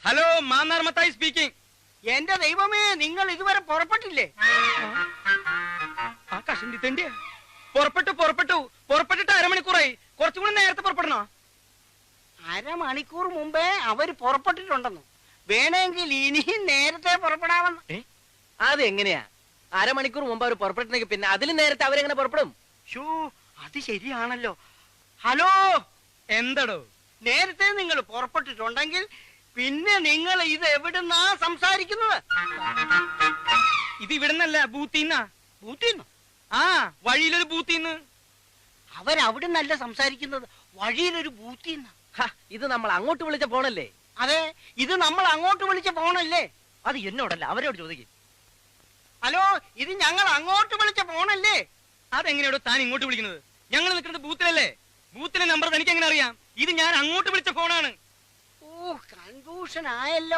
Hello Mannar Mathai speaking. എന്റെ ദൈവമേ, നിങ്ങൾ ഇതുവരെ പുറപ്പെട്ടില്ലേ? ആ കഷണ്ടി തെണ്ടിയ പുറപ്പെട്ടിട്ട് അരമണിക്കൂറായി. കുറച്ചും കൂടി നേരത്തെ പുറപ്പെടണോ? അരമണിക്കൂർ മുമ്പേ അവര് പുറപ്പെട്ടിട്ടുണ്ടെന്നു. വേണമെങ്കിൽ ഇനിയും നേരത്തെ പുറപ്പെടാമെന്ന്. അതെങ്ങനെയാ? അരമണിക്കൂർ മുമ്പ് അവർ പുറപ്പെട്ടെങ്കിൽ പിന്നെ അതിലും നേരത്തെ അവരെങ്ങനെ പുറപ്പെടും? ഷോ, അത് ശരിയാണല്ലോ. ഹലോ, എന്തടോ? നേരത്തെ നിങ്ങൾ പുറപ്പെട്ടിട്ടുണ്ടെങ്കിൽ പിന്നെ നിങ്ങൾ ഇത് എവിടുന്നാ സംസാരിക്കുന്നത്? ഇത് ഇവിടുന്നല്ല, ബൂത്തിന്നാ. ബൂത്തിന്ന്? ആ, വഴിയിലൊരു ബൂത്തിന്ന്. അവരവിടുന്നല്ല സംസാരിക്കുന്നത്, വഴിയിലൊരു ബൂത്തിന്ന്. ഇത് നമ്മൾ അങ്ങോട്ട് വിളിച്ച ഫോണല്ലേ? അതെ, ഇത് നമ്മൾ അങ്ങോട്ട് വിളിച്ച ഫോണല്ലേ? അത് എന്നോടല്ല, അവരോട് ചോദിക്കും. ഹലോ, ഇത് ഞങ്ങൾ അങ്ങോട്ട് വിളിച്ച ഫോണല്ലേ? അതെങ്ങനെയാടോ താൻ ഇങ്ങോട്ട് വിളിക്കുന്നത്? ഞങ്ങൾ നിൽക്കുന്നത് ബൂത്തിലല്ലേ? ബൂത്തിലെ നമ്പർ തനിക്ക് എങ്ങനെ അറിയാം? ഇത് ഞാൻ അങ്ങോട്ട് വിളിച്ച ഫോണാണ്. ഓ, കൺഫ്യൂഷൻ ആയല്ലോ.